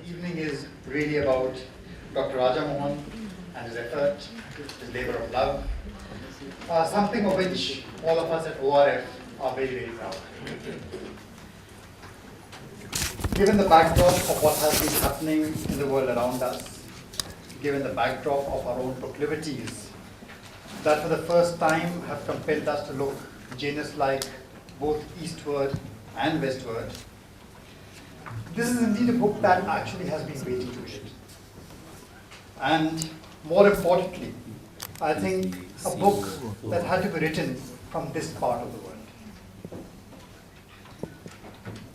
evening is really about Dr. Raja Mohan and his effort, his labor of love, something of which all of us at ORF are very, very proud. Given the backdrop of what has been happening in the world around us, given the backdrop of our own proclivities, that for the first time have compelled us to look Janus-like both eastward and westward, this is indeed a book that actually has been waiting to hit. And more importantly, I think a book that had to be written from this part of the world.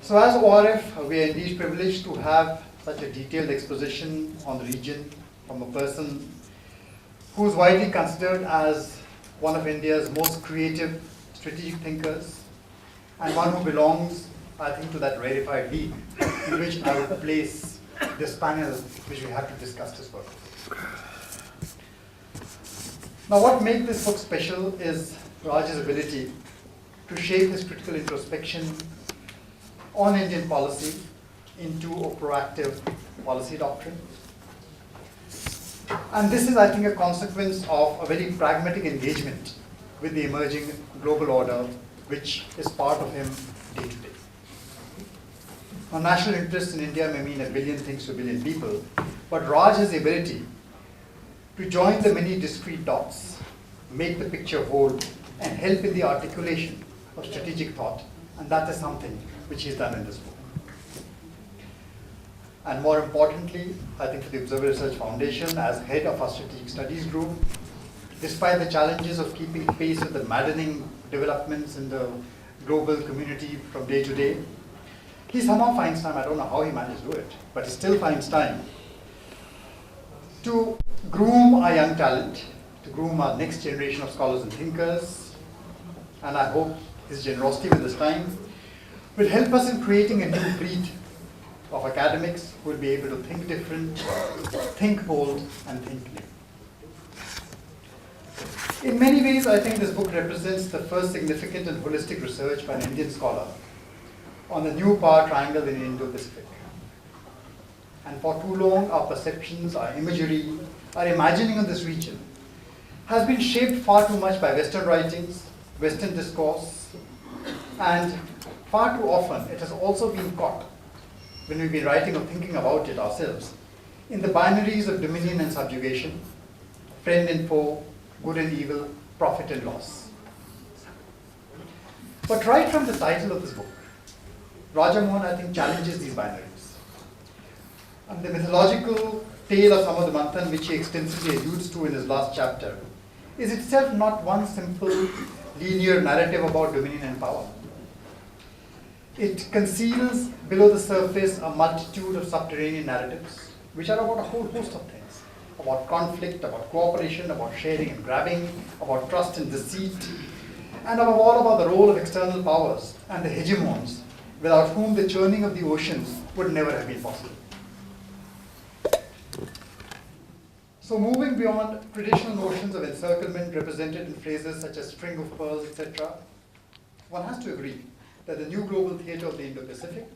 So as ORF, we are indeed privileged to have such a detailed exposition on the region from a person who is widely considered as one of India's most creative strategic thinkers, and one who belongs, I think, to that rarefied league in which I would place this panel which we have to discuss this work. Now, what makes this book special is Raj's ability to shape his critical introspection on Indian policy into a proactive policy doctrine. And this is, I think, a consequence of a very pragmatic engagement with the emerging global order, which is part of him day to day. Now, national interest in India may mean a billion things to a billion people, but Raj has the ability to join the many discrete dots, make the picture whole, and help in the articulation of strategic thought, and that is something which he's done in this book. And more importantly, I think for the Observer Research Foundation, as head of our strategic studies group, despite the challenges of keeping pace with the maddening developments in the global community from day to day, he somehow finds time, I don't know how he managed to do it, but he still finds time to groom our young talent, to groom our next generation of scholars and thinkers, and I hope his generosity with his time will help us in creating a new breed of academics who will be able to think different, think bold, and think new. In many ways, I think this book represents the first significant and holistic research by an Indian scholar on the new power triangle in Indo-Pacific. And for too long, our perceptions, our imagery, our imagining of this region has been shaped far too much by Western writings, Western discourse, and far too often it has also been caught, when we've been writing or thinking about it ourselves, in the binaries of dominion and subjugation, friend and foe, good and evil, profit and loss. But right from the title of this book, Raja Mohan, I think, challenges these binaries. And the mythological tale of Samudramanthan, which he extensively alludes to in his last chapter, is itself not one simple linear narrative about dominion and power. It conceals below the surface a multitude of subterranean narratives, which are about a whole host of things, about conflict, about cooperation, about sharing and grabbing, about trust and deceit, and above all about the role of external powers and the hegemons, without whom the churning of the oceans would never have been possible. So moving beyond traditional notions of encirclement represented in phrases such as string of pearls, etc., one has to agree that the new global theater of the Indo-Pacific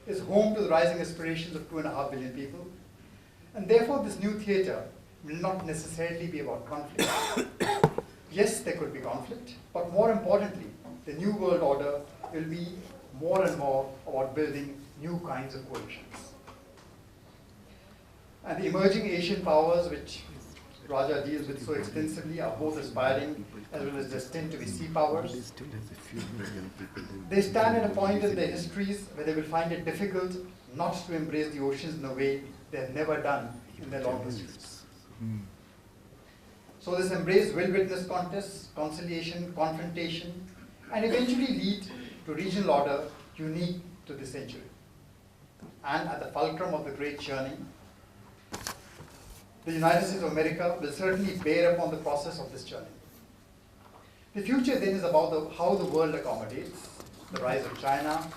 is home to the rising aspirations of 2.5 billion people, and therefore this new theater will not necessarily be about conflict. Yes, there could be conflict, but more importantly, the new world order will be more and more about building new kinds of coalitions. And the emerging Asian powers, which Raja deals with so extensively, are both aspiring as well as destined to be sea powers. They stand at a point in their histories where they will find it difficult not to embrace the oceans in a way they have never done in their long histories. So this embrace will witness contests, conciliation, confrontation, and eventually lead to regional order unique to this century. And at the fulcrum of the great churning, the United States of America will certainly bear upon the process of this churning. The future then is about how the world accommodates the rise of China,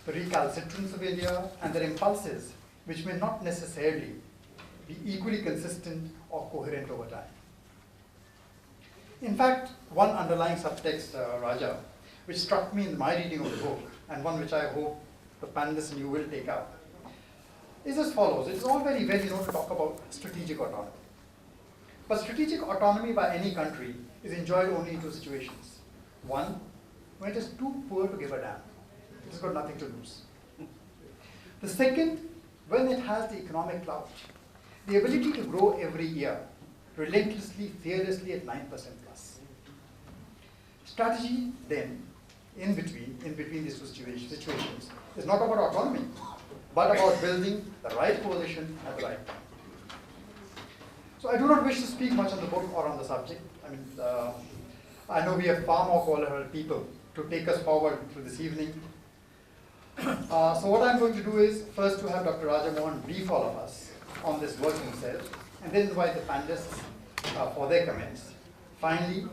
the recalcitrance of India, and their impulses, which may not necessarily be equally consistent or coherent over time. In fact, one underlying subtext, Raja, which struck me in my reading of the book, and one which I hope the panelists and you will take up, is as follows. It is all very well, to talk about strategic autonomy. But strategic autonomy by any country is enjoyed only in two situations. One, when it is too poor to give a damn. It has got nothing to lose. The second, when it has the economic clout, the ability to grow every year, relentlessly, fearlessly at 9% plus. Strategy then, in between these two situations, is not about autonomy, but about building the right coalition at the right time. So I do not wish to speak much on the book or on the subject. I know we have far more qualified people to take us forward through this evening. So what I'm going to do is first to have Dr. Raja Mohan brief all of us on this work himself, and then invite the panelists for their comments. Finally,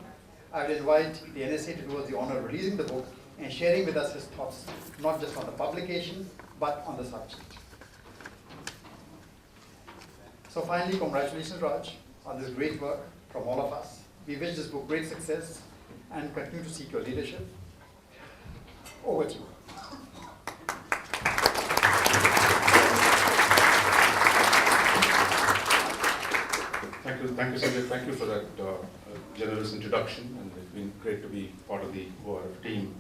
I will invite the NSA to do us the honor of releasing the book and sharing with us his thoughts, not just on the publication, but on the subject. So finally, congratulations, Raj, on this great work from all of us. We wish this book great success and continue to seek your leadership. Over to you. Thank you, Sanjay. Thank you for that generous introduction, and it's been great to be part of the ORF team.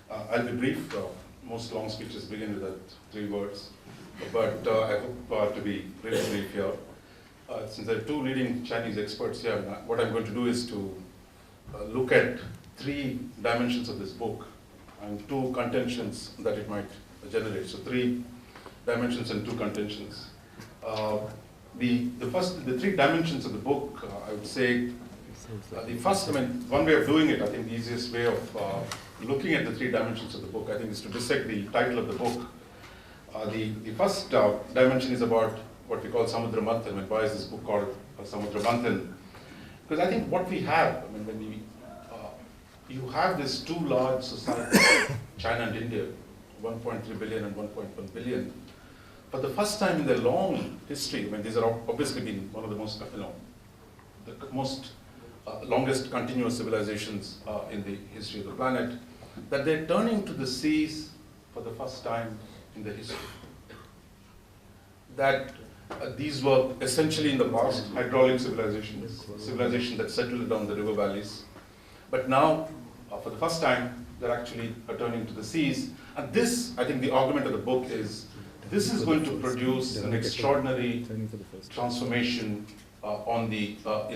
I'll be brief. Most long speeches begin with that 3 words, but I hope to be really brief here. Since there are 2 leading Chinese experts here, what I'm going to do is to look at 3 dimensions of this book and 2 contentions that it might generate. So 3 dimensions and 2 contentions. The 3 dimensions of the book, I would say, the first, one way of doing it, I think the easiest way of looking at the 3 dimensions of the book, I think, is to dissect the title of the book. The first dimension is about what we call Samudra Manthan. Why is this book called Samudra Manthan? Because I think what we have, when you have these 2 large societies, China and India, 1.3 billion and 1.1 billion. For the first time in their long history, these are obviously been one of the most, longest continuous civilizations in the history of the planet, that they're turning to the seas for the first time in their history. That these were essentially in the past hydraulic civilizations that settled down the river valleys. But now, for the first time, they're actually turning to the seas. And this, I think the argument of the book is, this is going to produce an extraordinary transformation in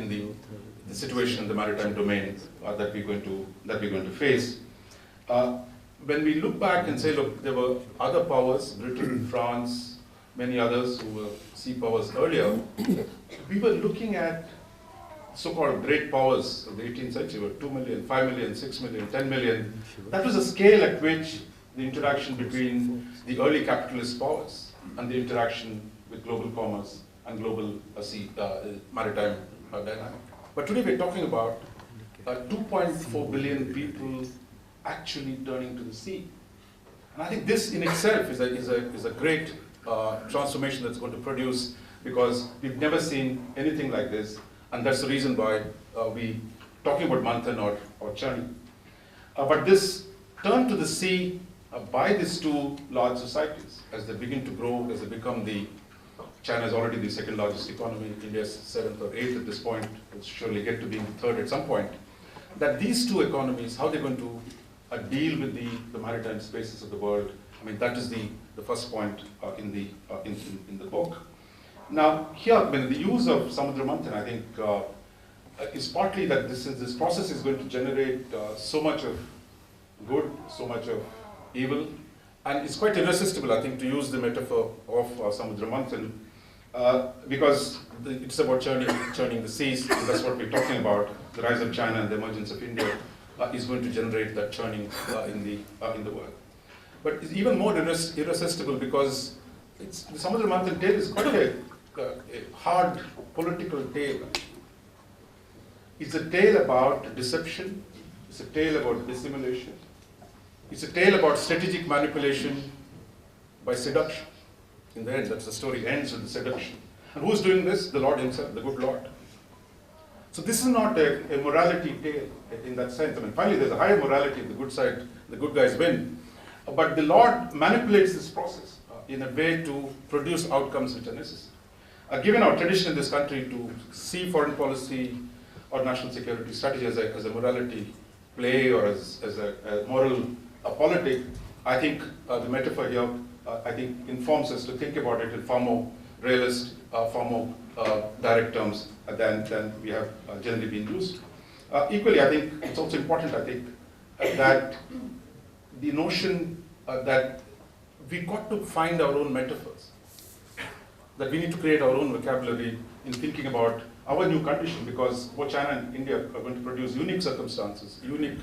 the situation in the maritime domain that we're going to face. When we look back and say, look, there were other powers, Britain, France, many others who were sea powers earlier, we were looking at so-called great powers of the 18th century, were 2 million, 5 million, 6 million, 10 million. That was a scale at which the interaction between the early capitalist powers and the interaction with global commerce and global maritime dynamic. But today we're talking about 2.4 billion people actually turning to the sea. And I think this in itself is a great transformation that's going to produce, because we've never seen anything like this, and that's the reason why we're talking about Manthan or churning. But this turn to the sea by these 2 large societies, as they begin to grow, as they become China is already the 2nd largest economy, India is 7th or 8th at this point, will surely get to being the 3rd at some point, that these 2 economies, how they're going to deal with the maritime spaces of the world, that is the first point in the book. Now here, the use of Samudra Manthan, I think, is partly that this process is going to generate so much of good, so much of evil, and it's quite irresistible, I think, to use the metaphor of Samudra Manthan, because it's about churning the seas, and that's what we're talking about. The rise of China and the emergence of India is going to generate that churning in the world. But it's even more irresistible because the Samudra Manthan tale is quite a hard political tale. It's a tale about deception, it's a tale about dissimulation, it's a tale about strategic manipulation by seduction. In the end, that's the story ends with the seduction. And who's doing this? The Lord himself, the good Lord. So this is not a morality tale in that sense. Finally there's a higher morality, the good side, the good guys win. But the Lord manipulates this process in a way to produce outcomes which are necessary. Given our tradition in this country to see foreign policy or national security strategy as a morality play or as a moral politic, I think the metaphor here, I think, informs us to think about it in far more realist, far more direct terms than we have generally been used. Equally, I think it's also important, I think, that the notion that we got to find our own metaphors, that we need to create our own vocabulary in thinking about our new condition, because both China and India are going to produce unique circumstances, unique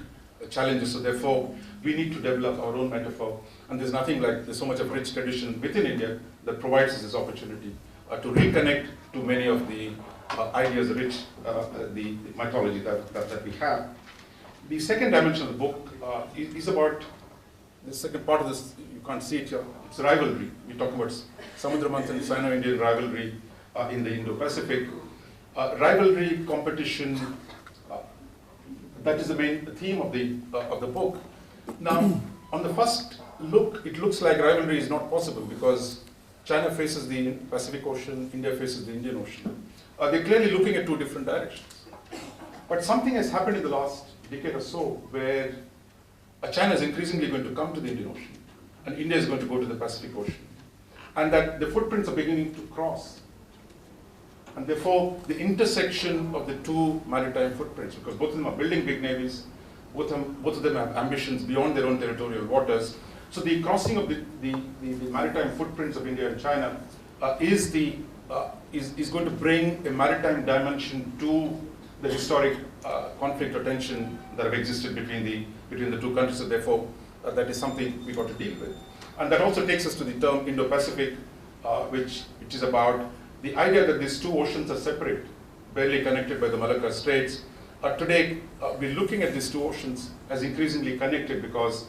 challenges, so therefore we need to develop our own metaphor, and there's nothing like, there's so much of rich tradition within India that provides us this opportunity to reconnect to many of the ideas, rich, the mythology that we have. The second dimension of the book is about, the second part of this, you can't see it here, it's rivalry. We're talking about Samudra Manthan, Sino-Indian rivalry in the Indo-Pacific. Rivalry, competition, that is the main theme of the book. Now, on the first look, it looks like rivalry is not possible because China faces the Pacific Ocean, India faces the Indian Ocean. They're clearly looking at two different directions. But something has happened in the last decade or so where China is increasingly going to come to the Indian Ocean and India is going to go to the Pacific Ocean. And that the footprints are beginning to cross. And therefore, the intersection of the two maritime footprints, because both of them are building big navies, both of them have ambitions beyond their own territorial waters. So the crossing of the maritime footprints of India and China is going to bring a maritime dimension to the historic conflict or tension that have existed between the two countries. So therefore, that is something we got to deal with. And that also takes us to the term Indo-Pacific, which is about the idea that these two oceans are separate, barely connected by the Malacca Straits. Today, we're looking at these two oceans as increasingly connected because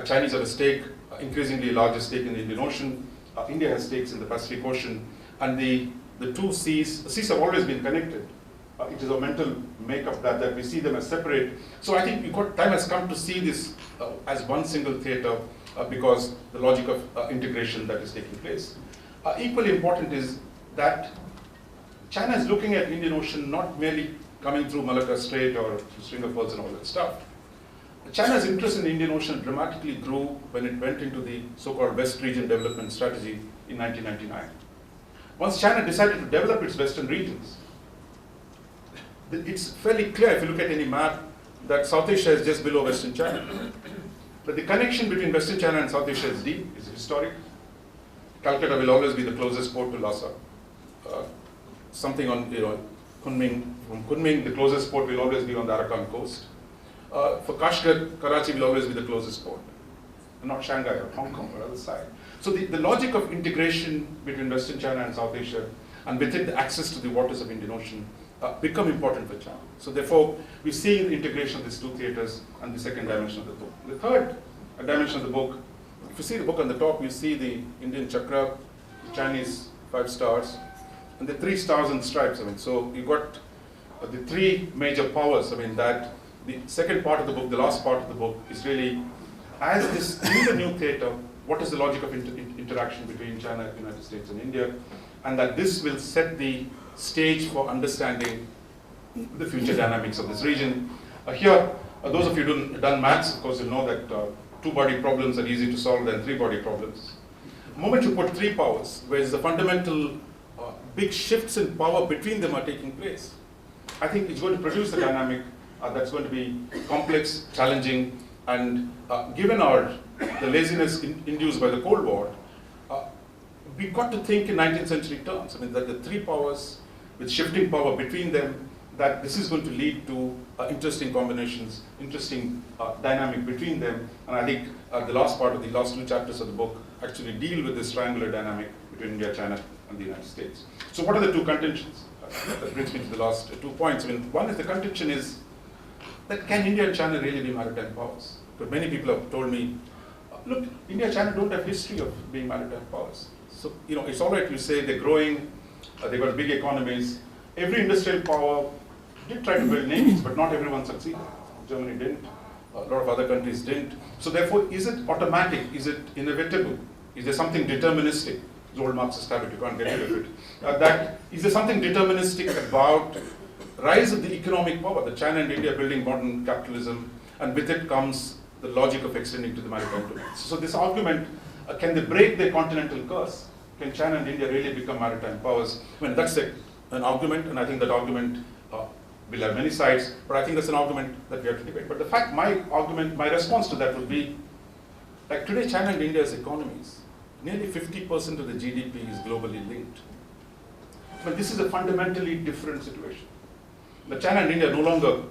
Chinese have a stake, increasingly larger stake in the Indian Ocean. India has stakes in the Pacific Ocean. And the two seas have always been connected. It is a mental makeup that we see them as separate. So I think time has come to see this as one single theater because the logic of integration that is taking place. Equally important is that China is looking at Indian Ocean not merely coming through Malacca Strait or String of Pearls and all that stuff. China's interest in the Indian Ocean dramatically grew when it went into the so-called West Region Development Strategy in 1999. Once China decided to develop its western regions, it's fairly clear if you look at any map that South Asia is just below Western China. But the connection between Western China and South Asia is deep, is historic. Calcutta will always be the closest port to Lhasa. Something on Kunming, from Kunming, the closest port will always be on the Arakan coast. For Kashgar, Karachi will always be the closest port, and not Shanghai or Hong Kong or other side. So the logic of integration between Western China and South Asia, and within the access to the waters of Indian Ocean, become important for China. So therefore, we see the integration of these two theaters and the second dimension of the book. The third dimension of the book, if you see the book on the top, you see the Indian chakra, Chinese 5 stars, and the 3 stars and stripes. So you got the 3 major powers. That the second part of the book, the last part of the book, is really, as this in the new theater, what is the logic of interaction between China, United States, and India, and that this will set the stage for understanding the future dynamics of this region. Here, those of you who've done maths, of course, you'll know that 2-body problems are easy to solve than 3-body problems. The moment you put 3 powers, where the fundamental big shifts in power between them are taking place, I think it's going to produce a dynamic that's going to be complex, challenging, and given the laziness induced by the Cold War, we got to think in 19th century terms. That the 3 powers with shifting power between them, that this is going to lead to interesting combinations, interesting dynamic between them. And I think the last 2 chapters of the book actually deal with this triangular dynamic between India, China, and the United States. So what are the 2 contentions? That brings me to the last 2 points. One is the contention is that can India and China really be maritime powers? But many people have told me, look, India and China don't have history of being maritime powers. So, it's all right to say they're growing, they've got big economies. Every industrial power did try to build navies, but not everyone succeeded. Germany didn't, a lot of other countries didn't. So therefore, is it automatic? Is it inevitable is there something deterministic? It's old Marxist habit, you can't get rid of it. Is there something deterministic about rise of the economic power, the China and India building modern capitalism, and with it comes the logic of extending to the maritime domain. So this argument, can they break their continental curse? Can China and India really become maritime powers? I mean, that's an argument, and I think that argument will have many sides, but I think that's an argument that we have to debate. But the fact, my response to that would be, like today, China and India's economies, nearly 50% of the GDP is globally linked. But this is a fundamentally different situation. But China and India are no longer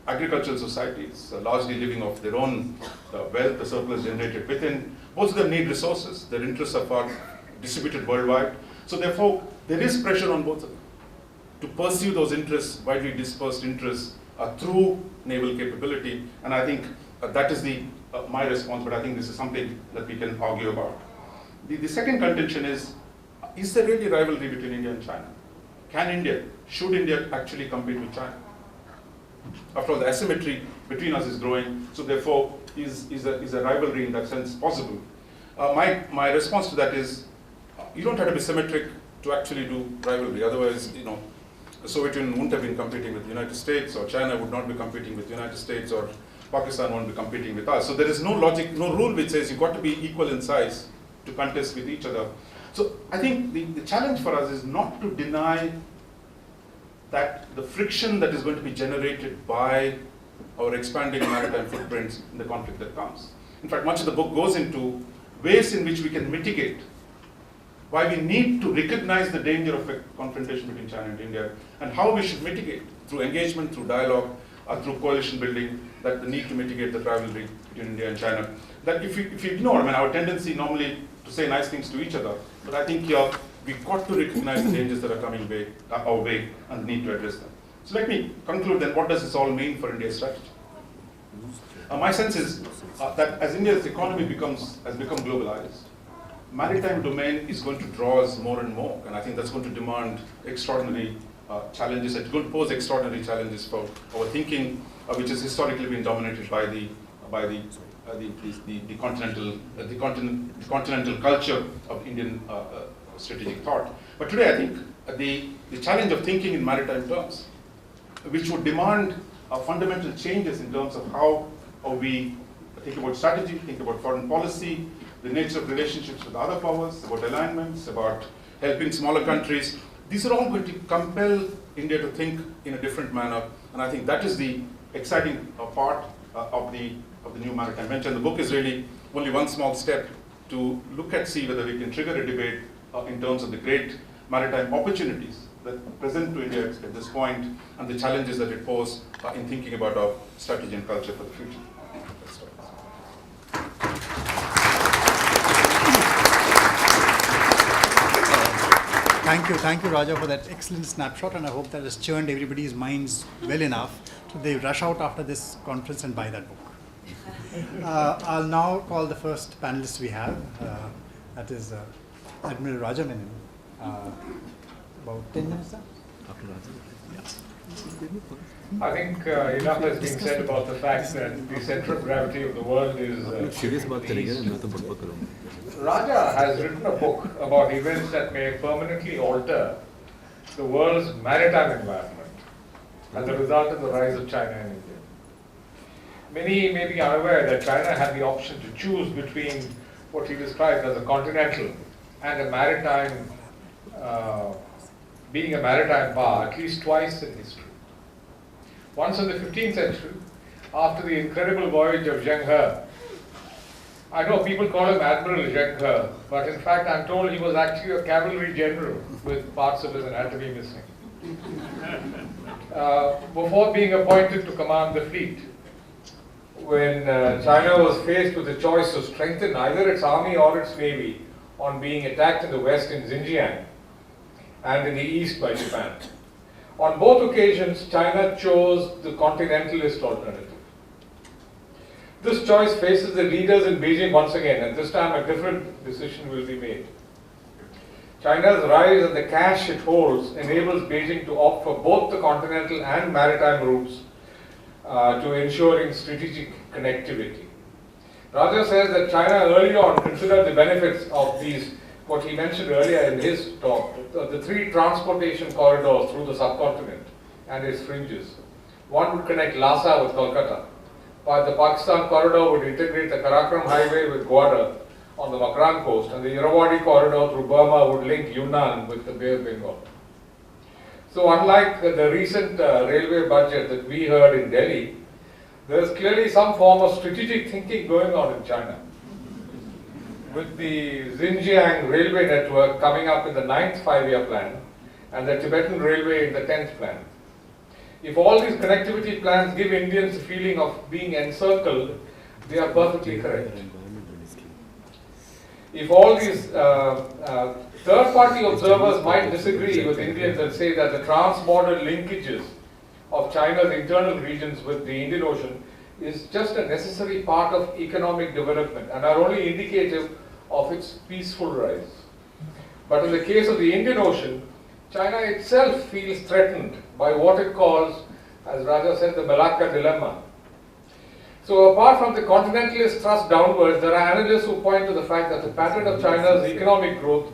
agricultural societies, largely living off their own wealth, the surplus generated within. Both of them need resources. Their interests are far distributed worldwide. So therefore, there is pressure on both of them to pursue those interests, widely dispersed interests, through naval capability. And I think that is my response, but I think this is something that we can argue about. The second contention is there really rivalry between India and China? Should India actually compete with China? After all, the asymmetry between us is growing, so therefore, is a rivalry in that sense possible? My response to that is, you don't have to be symmetric to actually do rivalry. Otherwise, the Soviet Union wouldn't have been competing with the United States, or China would not be competing with the United States, or Pakistan won't be competing with us. So there is no logic, no rule which says you've got to be equal in size to contest with each other. So I think the challenge for us is not to deny that the friction that is going to be generated by our expanding maritime footprints in the conflict that comes. In fact, much of the book goes into ways in which we can mitigate, why we need to recognize the danger of a confrontation between China and India, and how we should mitigate through engagement, through dialogue, through coalition building, that the need to mitigate the rivalry between India and China. That if you ignore, our tendency normally to say nice things to each other, but I think here we've got to recognize the dangers that are coming our way and the need to address them. So let me conclude then, what does this all mean for India's strategy? My sense is that as India's economy has become globalized, maritime domain is going to draw us more and more, and I think that's going to demand extraordinary challenges. It's going to pose extraordinary challenges for our thinking, which has historically been dominated by the continental culture of Indian strategic thought. But today, I think the challenge of thinking in maritime terms, which would demand fundamental changes in terms of how we think about strategy, think about foreign policy, the nature of relationships with other powers, about alignments, about helping smaller countries. These are all going to compel India to think in a different manner, and I think that is the exciting part of the new maritime venture. And the book is really only one small step to see whether we can trigger a debate in terms of the great maritime opportunities that present to India at this point, and the challenges that it poses in thinking about our strategy and culture for the future. Thank you, Raja, for that excellent snapshot, and I hope that has churned everybody's minds well enough so they rush out after this conference and buy that book. I'll now call the first panelist we have. That is Admiral Raja Menon. About 10 minutes now? I think enough has been said about the fact that the center of gravity of the world is the East. Raja has written a book about events that may permanently alter the world's maritime environment as a result of the rise of China and India. Many may be unaware that China had the option to choose between what he described as a continental and a maritime, being a maritime power at least twice in history. Once in the 15th century, after the incredible voyage of Zheng He. I know people call him Admiral Zheng He, but in fact I'm told he was actually a cavalry general with parts of his anatomy missing. Before being appointed to command the fleet, when China was faced with the choice to strengthen either its army or its navy on being attacked in the west in Xinjiang and in the east by Japan. On both occasions, China chose the continentalist alternative. This choice faces the leaders in Beijing once again, and this time a different decision will be made. China's rise and the cash it holds enables Beijing to opt for both the continental and maritime routes to ensuring strategic connectivity. Raja says that China early on considered the benefits of these, what he mentioned earlier in his talk, the three transportation corridors through the subcontinent and its fringes. One would connect Lhasa with Kolkata, while the Pakistan corridor would integrate the Karakoram highway with Gwadar on the Makran coast, and the Irrawaddy corridor through Burma would link Yunnan with the Bay of Bengal. So unlike the recent railway budget that we heard in Delhi, there is clearly some form of strategic thinking going on in China. With the Xinjiang railway network coming up in the 9th five-year plan and the Tibetan railway in the 10th plan. If all these connectivity plans give Indians a feeling of being encircled, they are perfectly correct. If all these third-party observers might disagree with Indians and say that the trans-border linkages of China's internal regions with the Indian Ocean is just a necessary part of economic development and are only indicative of its peaceful rise. But in the case of the Indian Ocean, China itself feels threatened by what it calls, as Raja said, the Malacca dilemma. So apart from the continentalist thrust downwards, there are analysts who point to the fact that the pattern of China's economic growth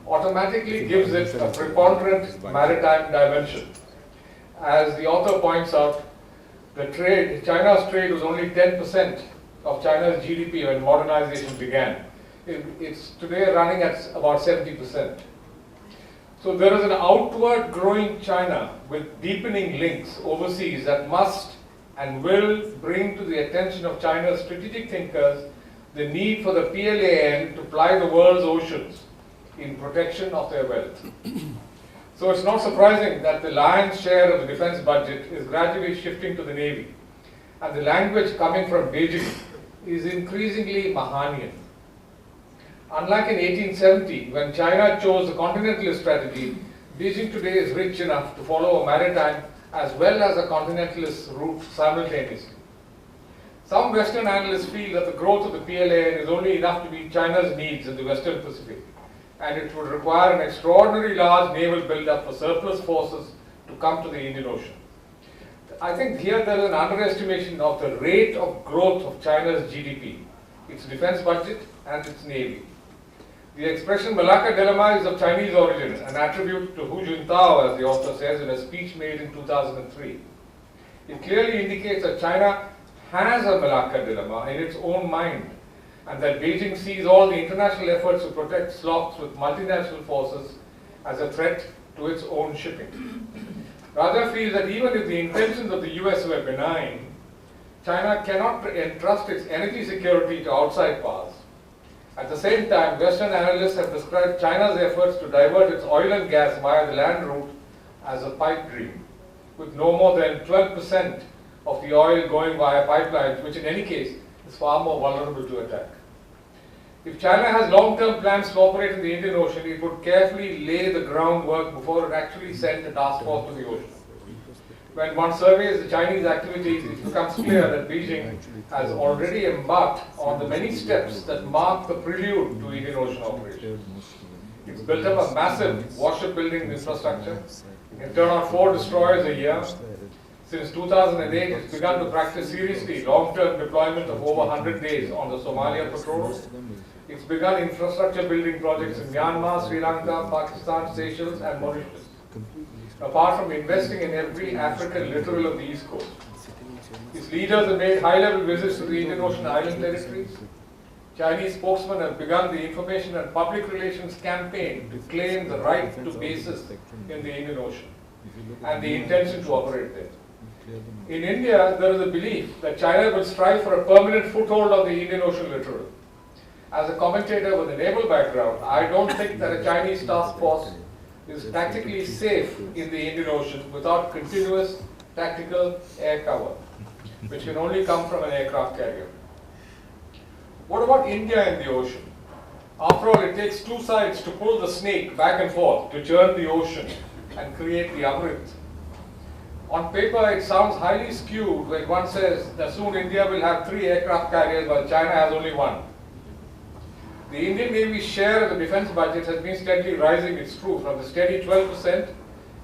automatically gives it a preponderant maritime dimension. As the author points out, China's trade was only 10% of China's GDP when modernization began. It's today running at about 70%. So there is an outward growing China with deepening links overseas that must and will bring to the attention of China's strategic thinkers the need for the PLAN to ply the world's oceans in protection of their wealth. So it's not surprising that the lion's share of the defense budget is gradually shifting to the Navy, and the language coming from Beijing is increasingly Mahanian. Unlike in 1870, when China chose the continentalist strategy, Beijing today is rich enough to follow a maritime as well as a continentalist route simultaneously. Some Western analysts feel that the growth of the PLAN is only enough to meet China's needs in the Western Pacific, and it would require an extraordinarily large naval build-up for surplus forces to come to the Indian Ocean. I think here there is an underestimation of the rate of growth of China's GDP, its defense budget and its navy. The expression Malacca dilemma is of Chinese origin, an attribute to Hu Jintao, as the author says in a speech made in 2003. It clearly indicates that China has a Malacca dilemma in its own mind, and that Beijing sees all the international efforts to protect slops with multinational forces as a threat to its own shipping. Raja feels that even if the intentions of the US were benign, China cannot entrust its energy security to outside powers. At the same time, Western analysts have described China's efforts to divert its oil and gas via the land route as a pipe dream, with no more than 12% of the oil going via pipelines, which in any case is far more vulnerable to attack. If China has long-term plans to operate in the Indian Ocean, it would carefully lay the groundwork before it actually sent a task force to the ocean. When one surveys the Chinese activities, it becomes clear that Beijing has already embarked on the many steps that mark the prelude to Indian Ocean operations. It's built up a massive warship building infrastructure. It can turn on 4 destroyers a year. Since 2008, it's begun to practice seriously long-term deployment of over 100 days on the Somalia patrol route. It's begun infrastructure building projects in Myanmar, Sri Lanka, Pakistan, Seychelles, and Mauritius. Apart from investing in every African littoral of the East Coast, its leaders have made high-level visits to the Indian Ocean island territories. Chinese spokesmen have begun the information and public relations campaign to claim the right to bases in the Indian Ocean and the intention to operate there. In India, there is a belief that China will strive for a permanent foothold on the Indian Ocean littoral. As a commentator with a naval background, I don't think that a Chinese task force is tactically safe in the Indian Ocean without continuous tactical air cover, which can only come from an aircraft carrier. What about India in the ocean? After all, it takes two sides to pull the snake back and forth to churn the ocean and create the Amrit. On paper, it sounds highly skewed when one says that soon India will have 3 aircraft carriers while China has only 1. The Indian Navy's share of the defense budget has been steadily rising, it's true, from the steady 12%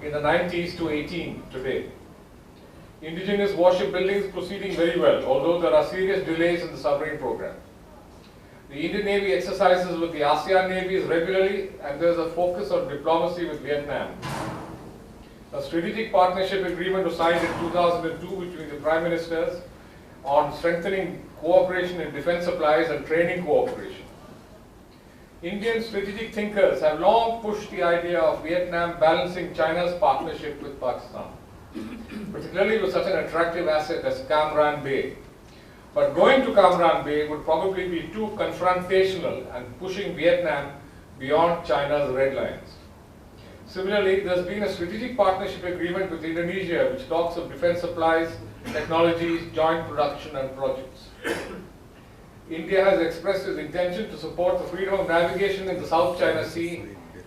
in the 90s to 18% today. Indigenous warship building is proceeding very well, although there are serious delays in the submarine program. The Indian Navy exercises with the ASEAN navies regularly, and there is a focus on diplomacy with Vietnam. A strategic partnership agreement was signed in 2002 between the Prime Ministers on strengthening cooperation in defense supplies and training cooperation. Indian strategic thinkers have long pushed the idea of Vietnam balancing China's partnership with Pakistan, particularly with such an attractive asset as Cam Ranh Bay. But going to Cam Ranh Bay would probably be too confrontational and pushing Vietnam beyond China's red lines. Similarly, there's been a strategic partnership agreement with Indonesia which talks of defense supplies, technologies, joint production and projects. India has expressed its intention to support the freedom of navigation in the South China Sea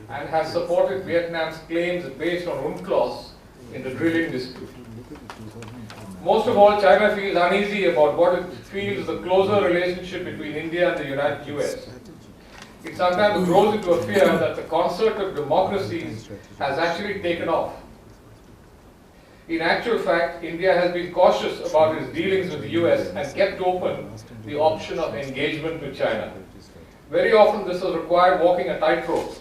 and has supported Vietnam's claims based on UNCLOS in the drilling dispute. Most of all, China feels uneasy about what it feels is the closer relationship between India and the US. It sometimes grows into a fear that the concert of democracies has actually taken off. In actual fact, India has been cautious about its dealings with the US and kept open the option of engagement with China. Very often this has required walking a tightrope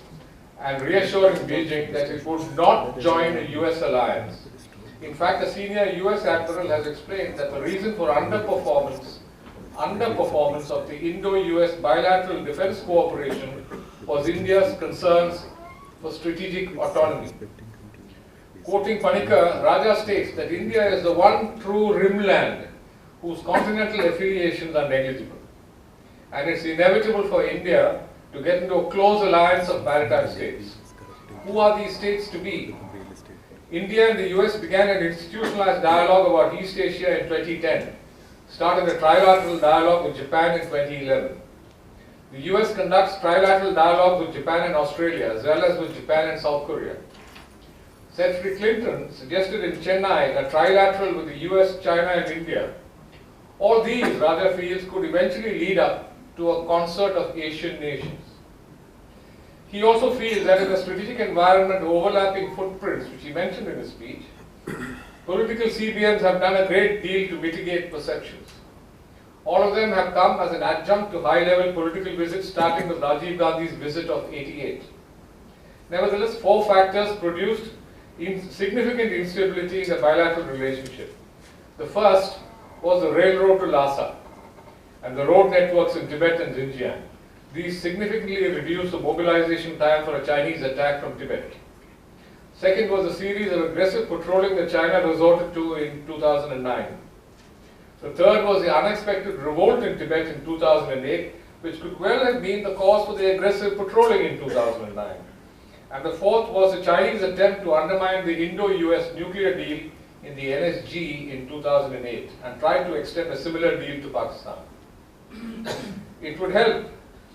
and reassuring Beijing that it would not join a US alliance. In fact, a senior US admiral has explained that the reason for underperformance of the Indo-US bilateral defense cooperation was India's concerns for strategic autonomy. Quoting Panikkar, Raja states that India is the one true rimland whose continental affiliations are negligible. And it's inevitable for India to get into a close alliance of maritime states. Who are these states to be? India and the US began an institutionalized dialogue about East Asia in 2010, started a trilateral dialogue with Japan in 2011. The US conducts trilateral dialogue with Japan and Australia, as well as with Japan and South Korea. Secretary Clinton suggested in Chennai a trilateral with the US, China and India. All these, Raja feels, could eventually lead up to a concert of Asian nations. He also feels that in a strategic environment overlapping footprints, which he mentioned in his speech, political CBMs have done a great deal to mitigate perceptions. All of them have come as an adjunct to high-level political visits, starting with Rajiv Gandhi's visit of '88. Nevertheless, four factors produced significant instability in the bilateral relationship. The first was the railroad to Lhasa and the road networks in Tibet and Xinjiang. These significantly reduced the mobilization time for a Chinese attack from Tibet. Second was a series of aggressive patrolling that China resorted to in 2009. The third was the unexpected revolt in Tibet in 2008, which could well have been the cause for the aggressive patrolling in 2009. And the fourth was the Chinese attempt to undermine the Indo-US nuclear deal in the NSG in 2008 and tried to extend a similar deal to Pakistan. It would help,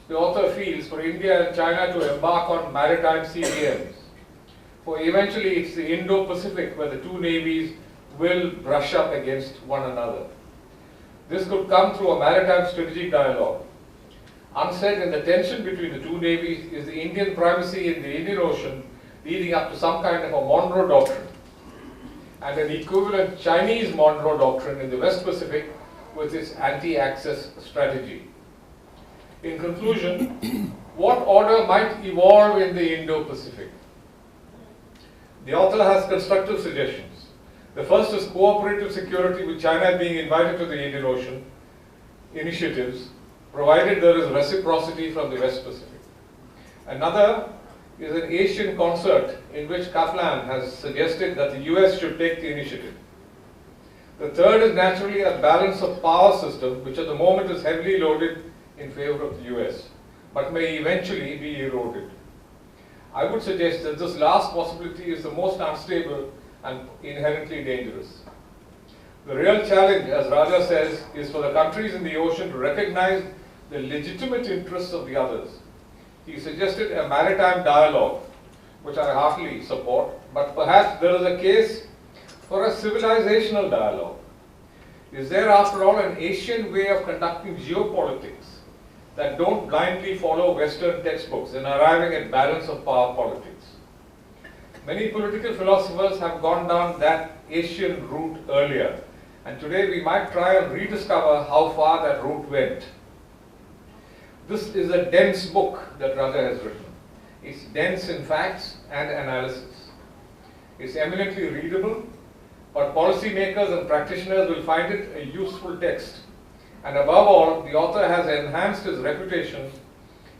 the author feels, for India and China to embark on maritime CBMs. For eventually it's the Indo-Pacific where the two navies will brush up against one another. This could come through a maritime strategic dialogue. Unsaid in the tension between the two navies is the Indian primacy in the Indian Ocean leading up to some kind of a Monroe Doctrine and an equivalent Chinese Monroe Doctrine in the West Pacific with its anti-access strategy. In conclusion, what order might evolve in the Indo-Pacific? The author has constructive suggestions. The first is cooperative security, with China being invited to the Indian Ocean initiatives, provided there is reciprocity from the West Pacific. Another is an Asian concert in which Kaplan has suggested that the US should take the initiative. The third is naturally a balance of power system, which at the moment is heavily loaded in favor of the US, but may eventually be eroded. I would suggest that this last possibility is the most unstable and inherently dangerous. The real challenge, as Raja says, is for the countries in the ocean to recognize the legitimate interests of the others. He suggested a maritime dialogue, which I heartily support, but perhaps there is a case for a civilizational dialogue. Is there, after all, an Asian way of conducting geopolitics that don't blindly follow Western textbooks in arriving at balance of power politics? Many political philosophers have gone down that Asian route earlier, and today we might try and rediscover how far that route went. This is a dense book that Raja has written. It's dense in facts and analysis. It's eminently readable, but policymakers and practitioners will find it a useful text. And above all, the author has enhanced his reputation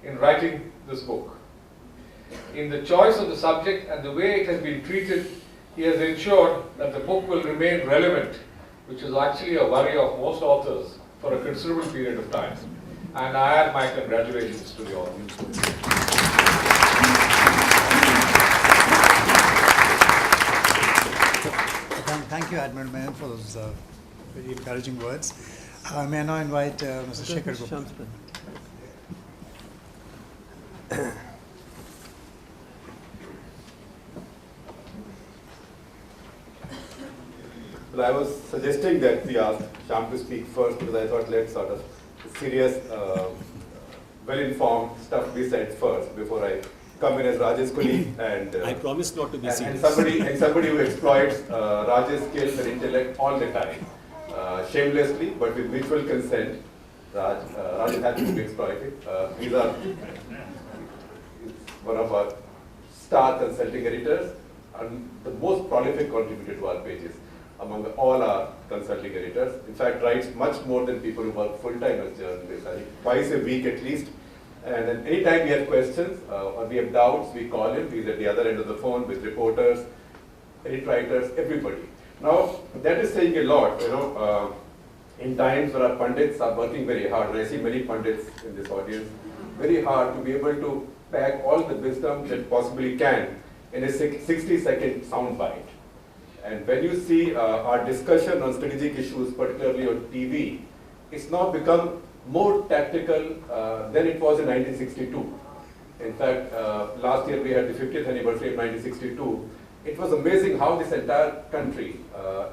in writing this book. In the choice of the subject and the way it has been treated, he has ensured that the book will remain relevant, which is actually a worry of most authors for a considerable period of time. And I add my congratulations to the author. Thank you, Admiral Menon, for those very encouraging words. May I now invite Mr. Shekhar Gopal. Well, I was suggesting that we ask Shyam to speak first because I thought let's sort of serious, well-informed stuff be said first before I come in as Raj's colleague and I promise not to be serious. and somebody who exploits Raj's skills and intellect all the time, shamelessly but with mutual consent. Raj is happy to be exploited. He's one of our star consulting editors and the most prolific contributor to our pages among all our consulting editors. In fact, writes much more than people who work full-time as journalists, I think twice a week at least. And then anytime we have questions or we have doubts, we call him. He's at the other end of the phone with reporters, edit writers, everybody. Now, that is saying a lot, in times where our pundits are working very hard, and I see many pundits in this audience, very hard to be able to pack all the wisdom that possibly can in a 60-second soundbite. And when you see our discussion on strategic issues, particularly on TV, it's now become more tactical than it was in 1962. In fact, last year we had the 50th anniversary of 1962. It was amazing how this entire country,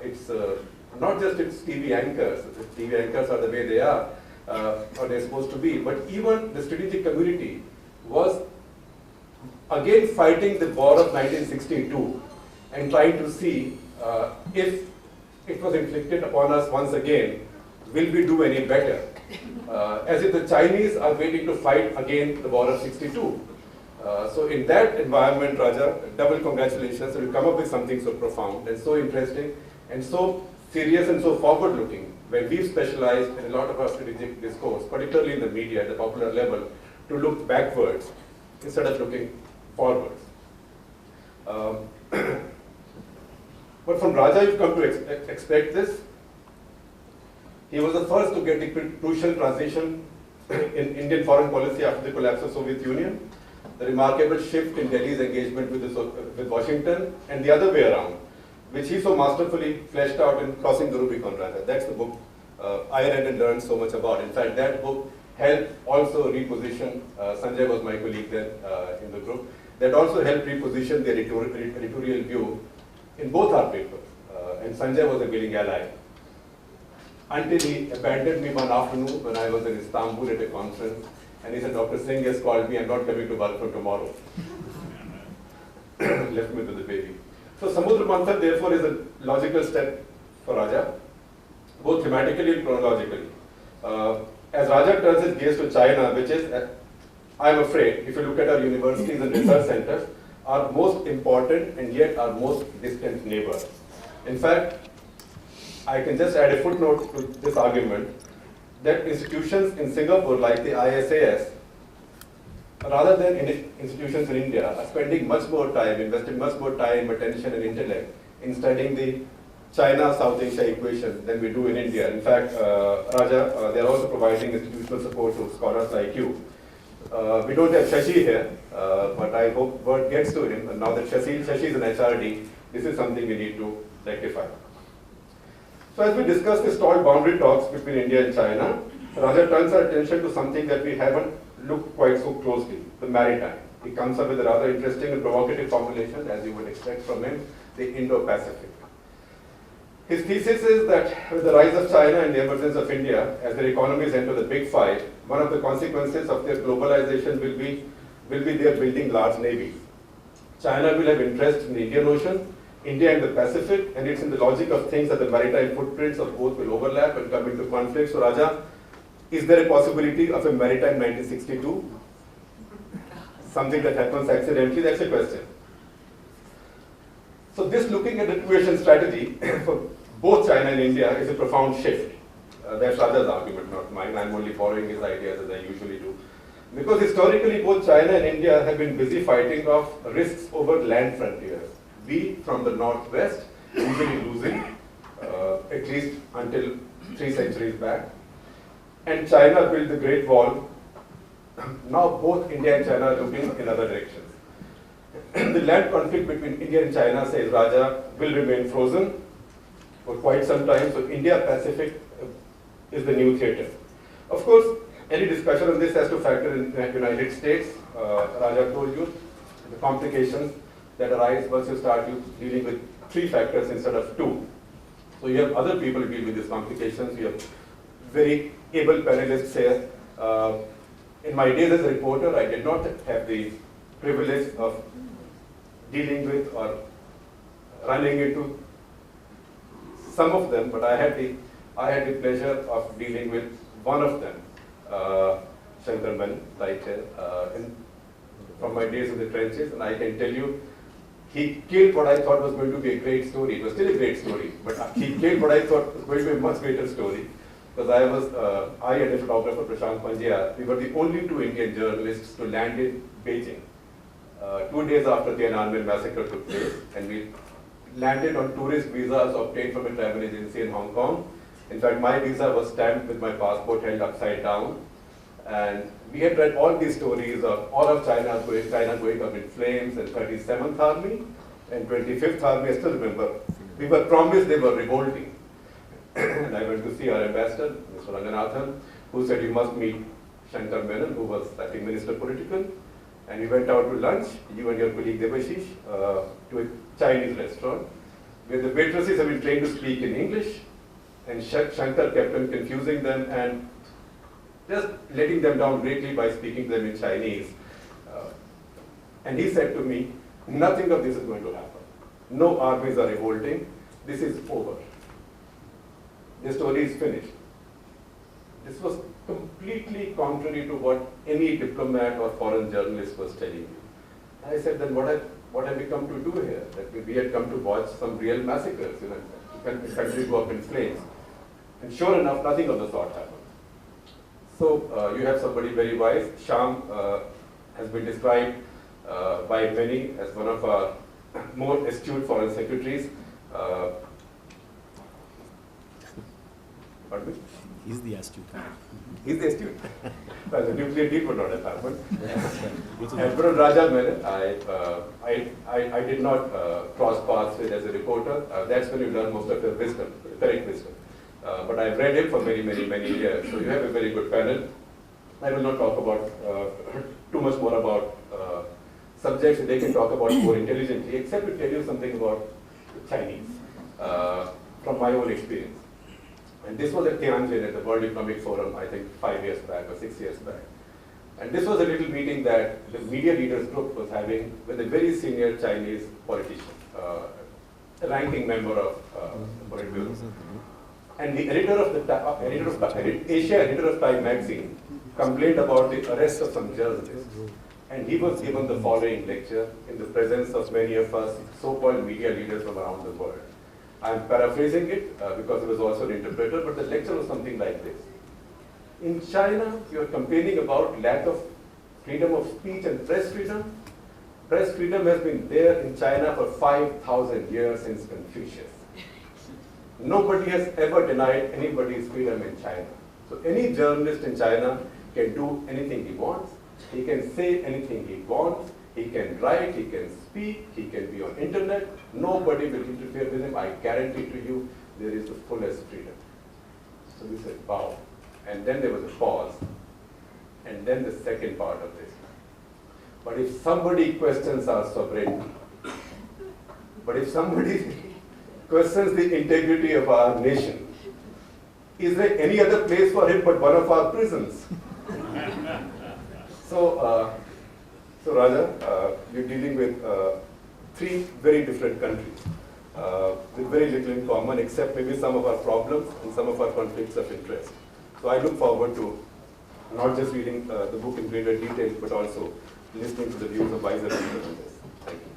it's not just its TV anchors, the TV anchors are the way they are, or they're supposed to be, but even the strategic community was again fighting the war of 1962 and trying to see if it was inflicted upon us once again, will we do any better? As if the Chinese are waiting to fight again the war of 62. So in that environment, Raja, double congratulations. You come up with something so profound and so interesting and so serious and so forward-looking when we've specialized in a lot of our strategic discourse, particularly in the media at the popular level, to look backwards instead of looking forwards. But from Raja, you've come to expect this. He was the first to get the crucial transition in Indian foreign policy after the collapse of Soviet Union, the remarkable shift in Delhi's engagement with Washington, and the other way around, which he so masterfully fleshed out in Crossing the Rubicon, Raja. That's the book I read and learned so much about. In fact, that book helped also reposition, Sanjay was my colleague then in the group, that also helped reposition the editorial view in both our papers. And Sanjay was a willing ally. Until he abandoned me one afternoon when I was in Istanbul at a conference, and he said, Dr. Singh has called me, I'm not coming to work from tomorrow. Left me with the baby. So Samudra Manthan therefore is a logical step for Raja, both thematically and chronologically. As Raja turns his gaze to China, which is, I'm afraid, if you look at our universities and research centers, our most important and yet our most distant neighbor. In fact, I can just add a footnote to this argument that institutions in Singapore like the ISAS, rather than institutions in India, are spending much more time, investing much more time, attention and intellect in studying the China-South Asia equation than we do in India. In fact, Raja, they are also providing institutional support to scholars like you. We don't have Shashi here, but I hope word gets to him. And now that Shashi is an HRD, this is something we need to rectify. So as we discuss the stalled boundary talks between India and China, Raja turns our attention to something that we haven't looked quite so closely, the maritime. He comes up with a rather interesting and provocative formulation, as you would expect from him, the Indo-Pacific. His thesis is that with the rise of China and the emergence of India, as their economies enter the big five, one of the consequences of their globalization will be their building large navies. China will have interest in the Indian Ocean, India in the Pacific, and it's in the logic of things that the maritime footprints of both will overlap and come into conflict. So Raja, Is there a possibility of a maritime 1962? Something that happens accidentally, that's a question. So this looking at the two-nation strategy for both China and India is a profound shift. That's Raja's argument, not mine. I'm only following his ideas as I usually do. Because historically, both China and India have been busy fighting off risks over land frontiers. We, from the northwest, usually losing, at least until 3 centuries back. And China built the Great Wall. Now both India and China are looking in other directions. The land conflict between India and China, says Raja, will remain frozen for quite some time. So India-Pacific is the new theater. Of course, any discussion on this has to factor in the United States. Raja told you the complications that arise once you start dealing with 3 factors instead of 2. So you have other people who deal with these complications. You have very able panelists here. In my days as a reporter, I did not have the privilege of dealing with or running into some of them, but I had the pleasure of dealing with one of them, Shankar Menon, right here, from my days in the trenches, and I can tell you, he killed what I thought was going to be a great story. It was still a great story, but he killed what I thought was going to be a much greater story. Because I and a photographer, Prashant Pandya, we were the only 2 Indian journalists to land in Beijing 2 days after the Tiananmen massacre took place, and we landed on tourist visas obtained from a travel agency in Hong Kong. In fact, my visa was stamped with my passport held upside down, and we had read all these stories of all of China going up in flames, and 37th Army and 25th Army. I still remember, we were promised they were revolting. And I went to see our ambassador, Mr. Ranganathan, who said, you must meet Shankar Menon, who was, I think, Minister Political. And we went out to lunch, you and your colleague Debashish, to a Chinese restaurant, where the waitresses have been trained to speak in English, and Shankar kept on confusing them and just letting them down greatly by speaking to them in Chinese. And he said to me, nothing of this is going to happen. No armies are revolting. This is over. The story is finished. This was completely contrary to what any diplomat or foreign journalist was telling you. I said, then what have we come to do here? That we had come to watch some real massacres, the country go up in flames. And sure enough, nothing of the sort happened. So you have somebody very wise. Sham has been described by many as one of our more astute foreign secretaries. Pardon me? He's the astute. He's the astute. Well, the nuclear deal would not have happened. Emperor Raja Menon, I did not cross paths with as a reporter. That's when you learn most of your wisdom, correct wisdom. But I've read him for many years. So you have a very good panel. I will not talk about too much more about subjects that they can talk about more intelligently, except to tell you something about the Chinese from my own experience. And this was at Tianjin at the World Economic Forum, I think 5 years back or 6 years back. And this was a little meeting that the media leaders group was having with a very senior Chinese politician, a ranking member of the Politburo. And the editor of Asia editor of Time magazine complained about the arrest of some journalists. And he was given the following lecture in the presence of many of us so-called media leaders from around the world. I'm paraphrasing it because he was also an interpreter, but the lecture was something like this. In China, you are complaining about lack of freedom of speech and press freedom. Press freedom has been there in China for 5,000 years since Confucius. Nobody has ever denied anybody's freedom in China. So any journalist in China can do anything he wants. He can say anything he wants. He can write, he can speak, he can be on internet. Nobody will interfere with him. I guarantee to you, there is the fullest freedom. So we said, wow. And then there was a pause. And then the second part of this. But if somebody questions our sovereignty, but if somebody questions the integrity of our nation, is there any other place for him but one of our prisons? So Raja, you're dealing with 3 very different countries with very little in common, except maybe some of our problems and some of our conflicts of interest. So I look forward to not just reading the book in greater detail, but also listening to the views of wiser people on this. Thank you.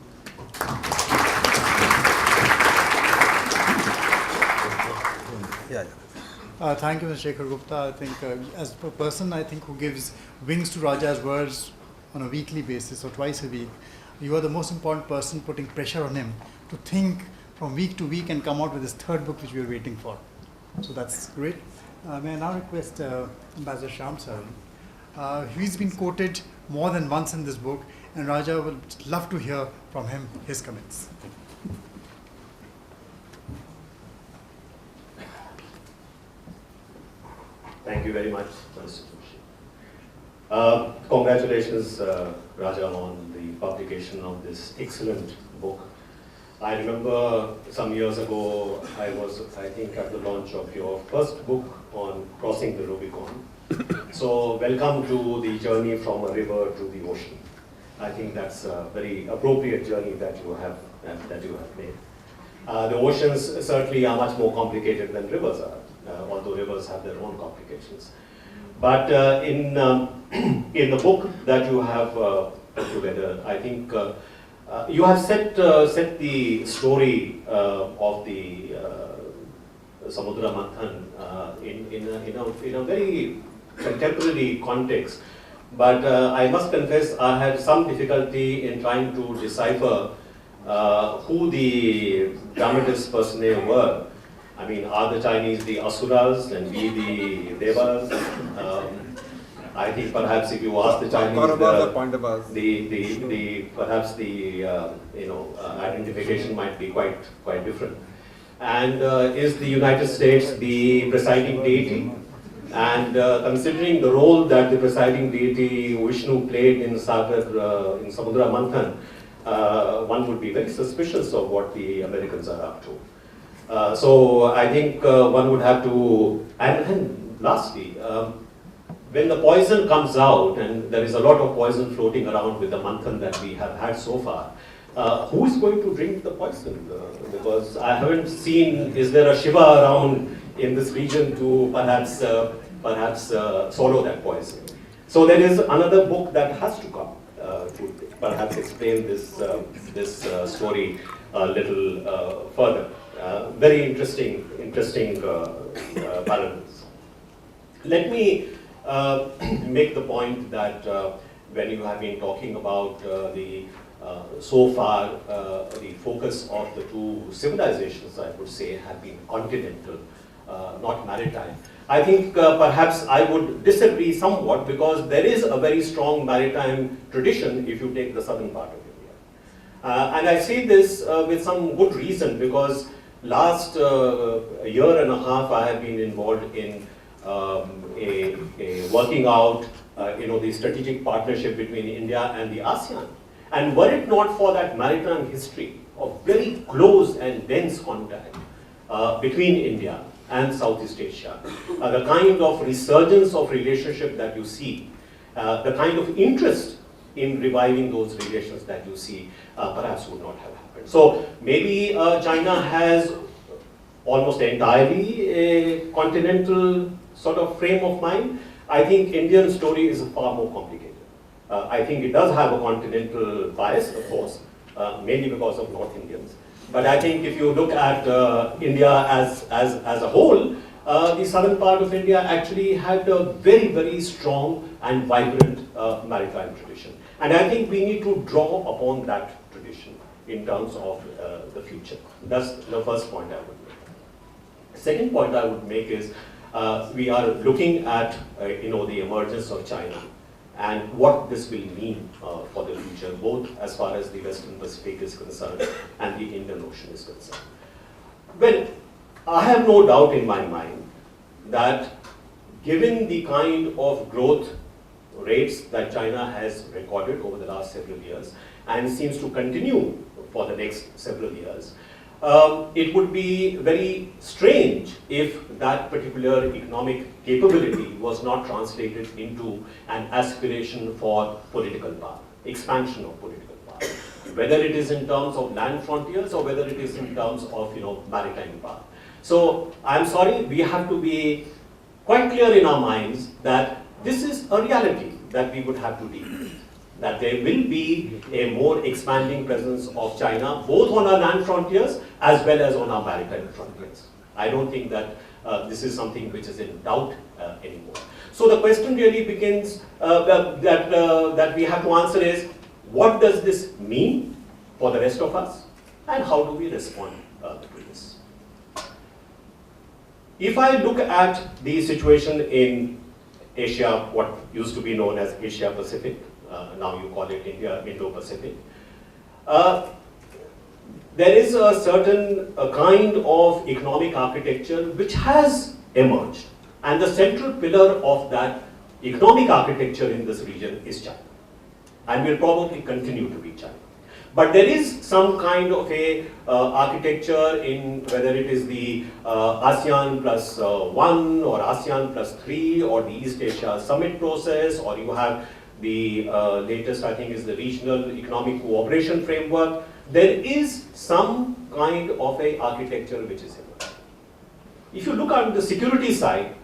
Thank you, Mr. Shekhar Gupta. I think as a person, I think who gives wings to Raja's words on a weekly basis or twice a week, you are the most important person putting pressure on him to think from week to week and come out with this third book which we are waiting for. So that's great. May I now request Ambassador Shyam Saraogi. He's been quoted more than once in this book, and Raja would love to hear from him his comments. Thank you very much, Mr. Joshi. Congratulations, Raja, on the publication of this excellent book. I remember some years ago, I was, I think, at the launch of your first book on crossing the Rubicon. So, welcome to the journey from a river to the ocean. I think that's a very appropriate journey that you have made. The oceans certainly are much more complicated than rivers are. Although rivers have their own complications. But in the book that you have put together, I think you have set the story of the Samudra Manthan in a very contemporary context. But I must confess, I had some difficulty in trying to decipher who the dramatist personnel were. I mean, are the Chinese the Asuras and we the Devas? I think perhaps if you ask the Chinese, perhaps the identification might be quite different. And is the United States the presiding deity? And considering the role that the presiding deity Vishnu played in Samudra Manthan, one would be very suspicious of what the Americans are up to. So I think one would have to, and lastly, when the poison comes out, and there is a lot of poison floating around with the manthan that we have had so far, who is going to drink the poison? Because I haven't seen, is there a Shiva around in this region to perhaps swallow that poison? So there is another book that has to come to perhaps explain this story a little further. Very interesting parallels. Let me make the point that when you have been talking about so far the focus of the two civilizations, I would say, have been continental, not maritime. I think perhaps I would disagree somewhat because there is a very strong maritime tradition if you take the southern part of India. And I say this with some good reason because last year and a half I have been involved in working out the strategic partnership between India and the ASEAN. And were it not for that maritime history of very close and dense contact between India and Southeast Asia, the kind of resurgence of relationship that you see, the kind of interest in reviving those relations that you see, perhaps would not have happened. So maybe China has almost entirely a continental sort of frame of mind. I think Indian story is far more complicated. I think it does have a continental bias, of course, mainly because of North Indians. But I think if you look at India as a whole, the southern part of India actually had a very, very strong and vibrant maritime tradition. And I think we need to draw upon that tradition in terms of the future. That's the first point I would make. Second point I would make is we are looking at the emergence of China and what this will mean for the future, both as far as the Western Pacific is concerned and the Indian Ocean is concerned. Well, I have no doubt in my mind that given the kind of growth rates that China has recorded over the last several years and seems to continue for the next several years, it would be very strange if that particular economic capability was not translated into an aspiration for political power, expansion of political power, whether it is in terms of land frontiers or whether it is in terms of maritime power. So I'm sorry, we have to be quite clear in our minds that this is a reality that we would have to deal with. That there will be a more expanding presence of China, both on our land frontiers as well as on our maritime frontiers. I don't think that this is something which is in doubt anymore. So the question really begins that we have to answer is, what does this mean for the rest of us, and how do we respond to this? If I look at the situation in Asia, what used to be known as Asia Pacific, now you call it Indo-Pacific, there is a certain kind of economic architecture which has emerged, and the central pillar of that economic architecture in this region is China, and will probably continue to be China. But there is some kind of a architecture in whether it is the ASEAN plus 1 or ASEAN plus 3 or the East Asia Summit process, or you have the latest, I think, is the Regional Economic Cooperation Framework. There is some kind of a architecture which is emerging. If you look at the security side,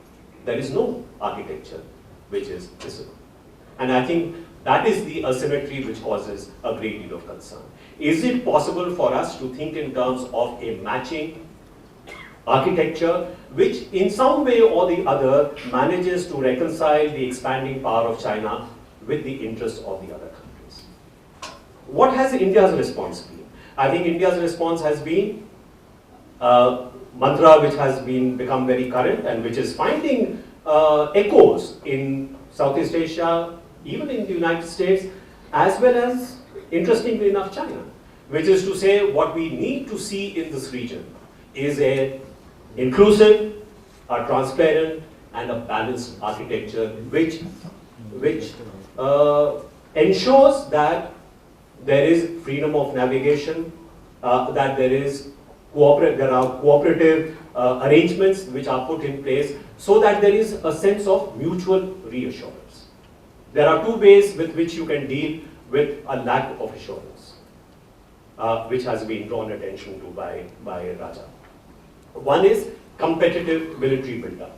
there is no architecture which is visible. And I think that is the asymmetry which causes a great deal of concern. Is it possible for us to think in terms of a matching architecture which in some way or the other manages to reconcile the expanding power of China with the interests of the other countries? What has India's response been? I think India's response has been a mantra which has become very current and which is finding echoes in Southeast Asia, even in the United States, as well as, interestingly enough, China, which is to say what we need to see in this region is a inclusive, a transparent, and a balanced architecture which ensures that there is freedom of navigation, that there are cooperative arrangements which are put in place so that there is a sense of mutual reassurance. There are two ways with which you can deal with a lack of assurance, which has been drawn attention to by Raja. One is competitive military build-up.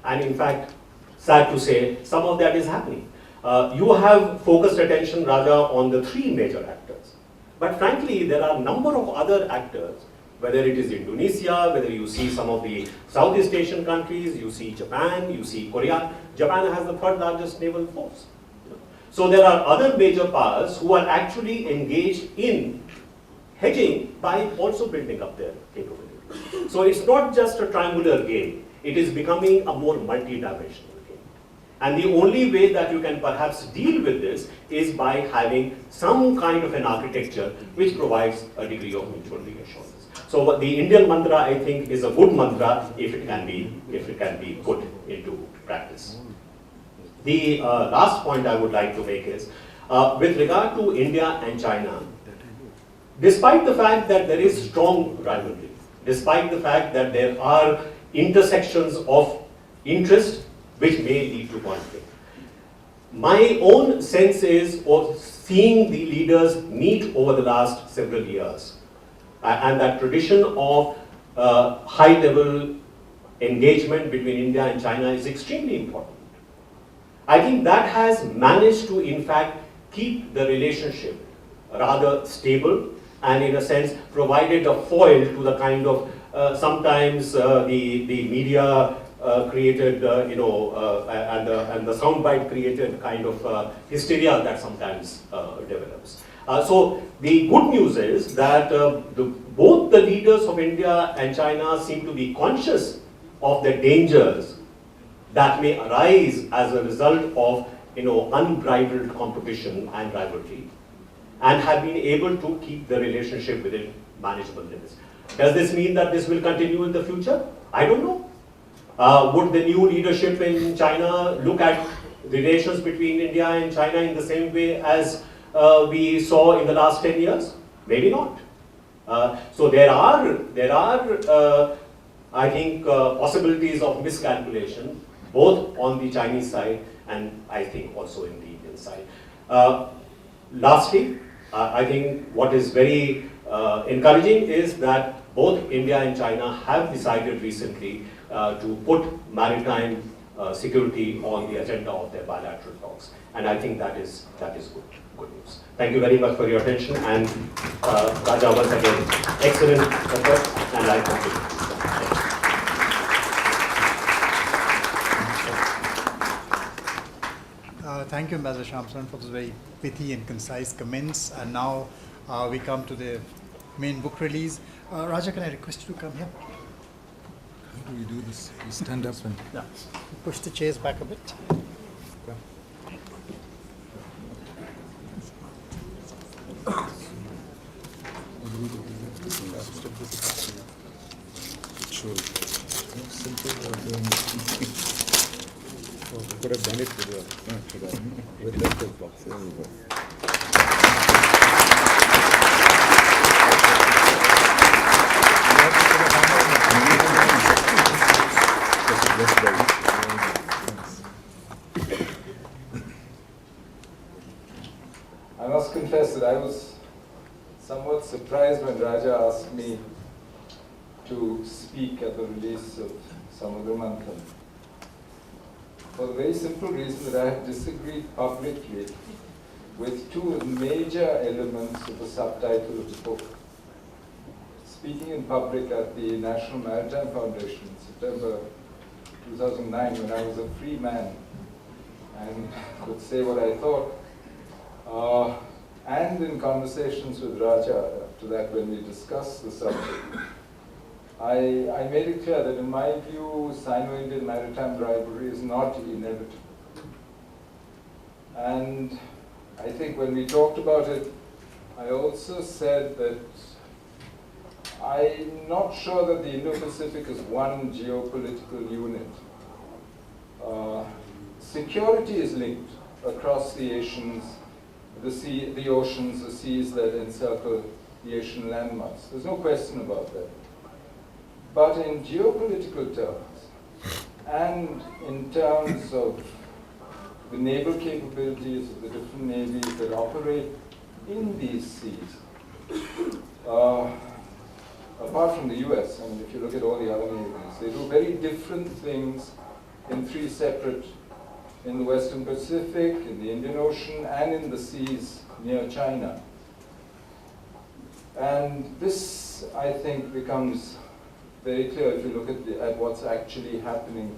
And in fact, sad to say, some of that is happening. You have focused attention, Raja, on the three major actors. But frankly, there are a number of other actors, whether it is Indonesia, whether you see some of the Southeast Asian countries, you see Japan, you see Korea. Japan has the third largest naval force. So there are other major powers who are actually engaged in hedging by also building up their capability. So it's not just a triangular game, it is becoming a more multi-dimensional. And the only way that you can perhaps deal with this is by having some kind of an architecture which provides a degree of mutual reassurance. So the Indian mantra, I think, is a good mantra if it can be put into practice. The last point I would like to make is, with regard to India and China, despite the fact that there is strong rivalry, despite the fact that there are intersections of interest which may lead to conflict. My own sense is of seeing the leaders meet over the last several years, and that tradition of high-level engagement between India and China is extremely important. I think that has managed to, in fact, keep the relationship rather stable and, in a sense, provided a foil to the kind of sometimes the media created, and the soundbite created kind of hysteria that sometimes develops. So the good news is that both the leaders of India and China seem to be conscious of the dangers that may arise as a result of unbridled competition and rivalry, and have been able to keep the relationship within manageable limits. Does this mean that this will continue in the future? I don't know. Would the new leadership in China look at relations between India and China in the same way as we saw in the last 10 years? Maybe not. So there are I think, possibilities of miscalculation, both on the Chinese side and I think also in the Indian side. Lastly, I think what is very encouraging is that both India and China have decided recently to put maritime security on the agenda of their bilateral talks. And I think that is good news. Thank you very much for your attention, and Raja, once again, excellent effort, and I conclude. Thank you, Ambassador Shyam for those very pithy and concise comments. And now we come to the main book release. Raja, can I request you to come here? How do we do this? We stand up and... Yeah. Push the chairs back a bit. I could have done it with the box. There we go. I must confess that I was somewhat surprised when Raja asked me to speak at the release of Samudra Manthan, for the very simple reason that I have disagreed publicly with two major elements of the subtitle of the book. Speaking in public at the National Maritime Foundation in September 2009, when I was a free man and could say what I thought, and in conversations with Raja after that when we discussed the subject, I made it clear that in my view, Sino-Indian maritime rivalry is not inevitable. And I think when we talked about it, I also said that I'm not sure that the Indo-Pacific is one geopolitical unit. Security is linked across the oceans, the seas that encircle the Asian landmass. There's no question about that. But in geopolitical terms, and in terms of the naval capabilities of the different navies that operate in these seas, apart from the US, and if you look at all the other navies, they do very different things in three separate, in the Western Pacific, in the Indian Ocean, and in the seas near China. And this, I think, becomes very clear if you look at what's actually happening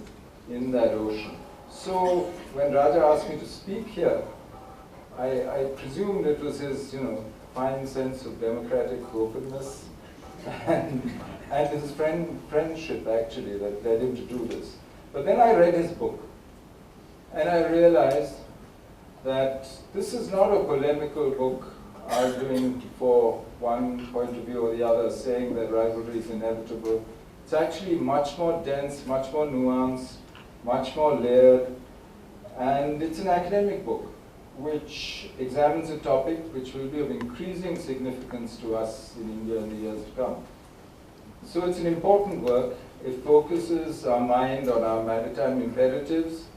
in that ocean. So when Raja asked me to speak here, I presumed it was his, fine sense of democratic openness and his friendship, actually, that led him to do this. But then I read his book, and I realized that this is not a polemical book arguing for one point of view or the other, saying that rivalry is inevitable. It's actually much more dense, much more nuanced, much more layered, and it's an academic book which examines a topic which will be of increasing significance to us in India in the years to come. So it's an important work. It focuses our mind on our maritime imperatives.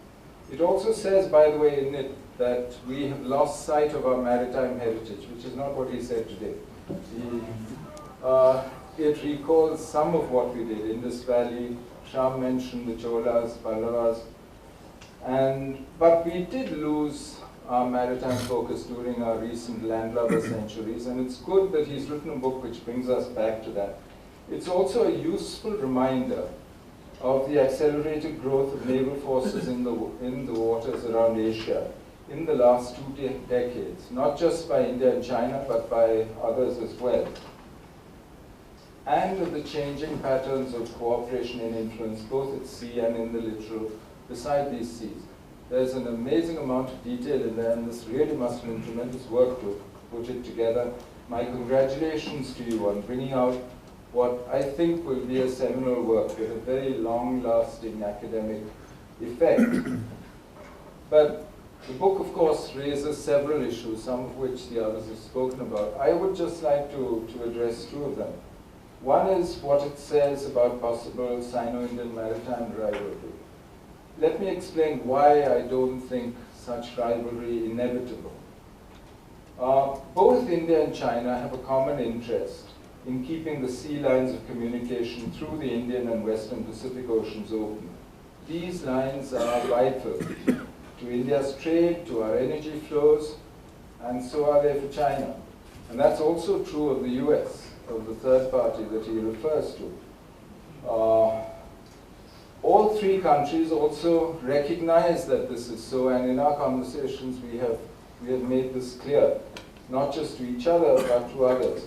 It also says, by the way, in it, that we have lost sight of our maritime heritage, which is not what he said today. It recalls some of what we did. Indus Valley, Shyam mentioned the Cholas, Pallavas, but we did lose our maritime focus during our recent landlubber centuries, and it's good that he's written a book which brings us back to that. It's also a useful reminder of the accelerated growth of naval forces in the waters around Asia in the last 2 decades, not just by India and China, but by others as well. And of the changing patterns of cooperation and influence, both at sea and in the littoral, beside these seas. There's an amazing amount of detail in there, and this really must have been tremendous work to put it together. My congratulations to you on bringing out what I think will be a seminal work with a very long-lasting academic effect. But the book, of course, raises several issues, some of which the others have spoken about. I would just like to address two of them. One is what it says about possible Sino-Indian maritime rivalry. Let me explain why I don't think such rivalry inevitable. Both India and China have a common interest in keeping the sea lines of communication through the Indian and Western Pacific Oceans open. These lines are vital to India's trade, to our energy flows, and so are they for China. And that's also true of the US, of the third party that he refers to. All three countries also recognize that this is so, and in our conversations we have made this clear, not just to each other, but to others.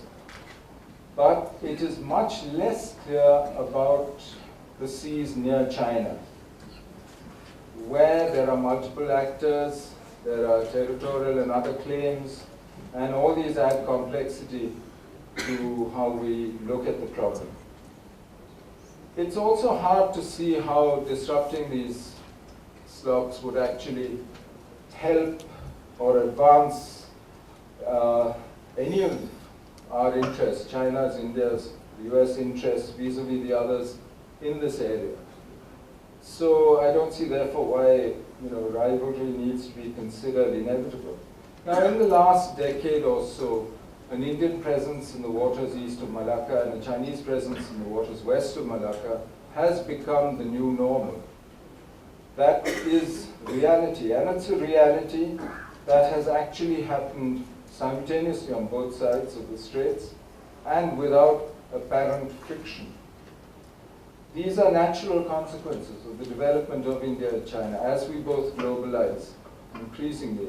But it is much less clear about the seas near China, where there are multiple actors, there are territorial and other claims, and all these add complexity to how we look at the problem. It's also hard to see how disrupting these slops would actually help or advance any of our interests, China's, India's, the US interests vis-a-vis the others in this area. So I don't see therefore why rivalry needs to be considered inevitable. Now in the last decade or so, an Indian presence in the waters east of Malacca and a Chinese presence in the waters west of Malacca has become the new normal. That is reality, and it's a reality that has actually happened simultaneously on both sides of the straits and without apparent friction. These are natural consequences of the development of India and China. As we both globalize increasingly,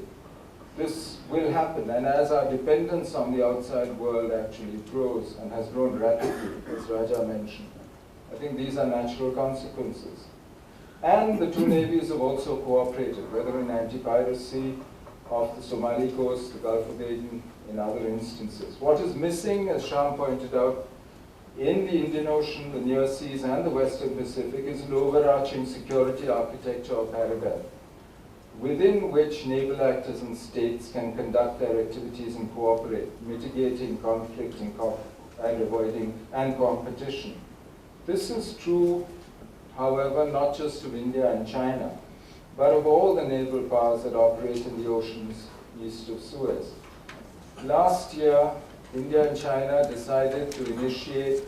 this will happen, and as our dependence on the outside world actually grows and has grown rapidly, as Raja mentioned, I think these are natural consequences. And the two navies have also cooperated, whether in anti-piracy off the Somali coast, the Gulf of Aden, in other instances. What is missing, as Shyam pointed out, in the Indian Ocean, the near seas, and the Western Pacific is an overarching security architecture or paradigm, within which naval actors and states can conduct their activities and cooperate, mitigating conflict and avoiding competition. This is true, however, not just of India and China, but of all the naval powers that operate in the oceans east of Suez. Last year, India and China decided to initiate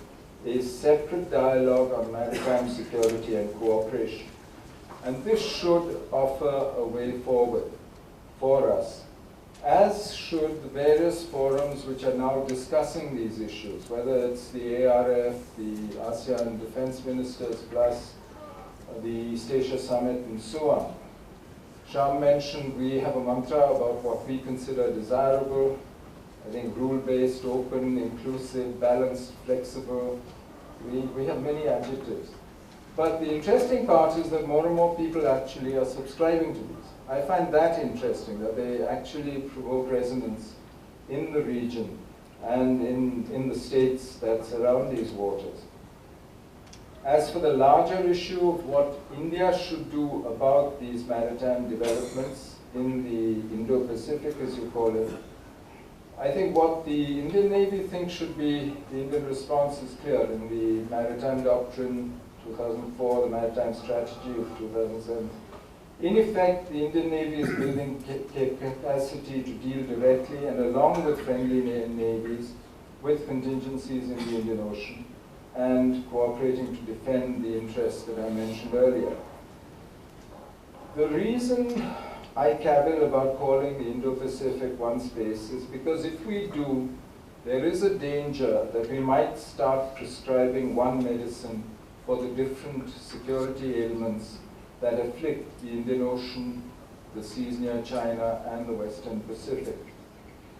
a separate dialogue on maritime security and cooperation. And this should offer a way forward for us, as should the various forums which are now discussing these issues, whether it's the ARF, the ASEAN Defense Ministers, plus the East Asia Summit, and so on. Shyam mentioned we have a mantra about what we consider desirable. I think rule-based, open, inclusive, balanced, flexible. We have many adjectives. But the interesting part is that more and more people actually are subscribing to these. I find that interesting, that they actually provoke resonance in the region and in the states that surround these waters. As for the larger issue of what India should do about these maritime developments in the Indo-Pacific, as you call it, I think what the Indian Navy thinks should be the Indian response is clear. In the Maritime Doctrine 2004, the Maritime Strategy of 2007, in effect, the Indian Navy is building capacity to deal directly and along with friendly navies with contingencies in the Indian Ocean and cooperating to defend the interests that I mentioned earlier. The reason I cavil about calling the Indo-Pacific one space is because if we do, there is a danger that we might start prescribing one medicine for the different security ailments that afflict the Indian Ocean, the seas near China, and the Western Pacific.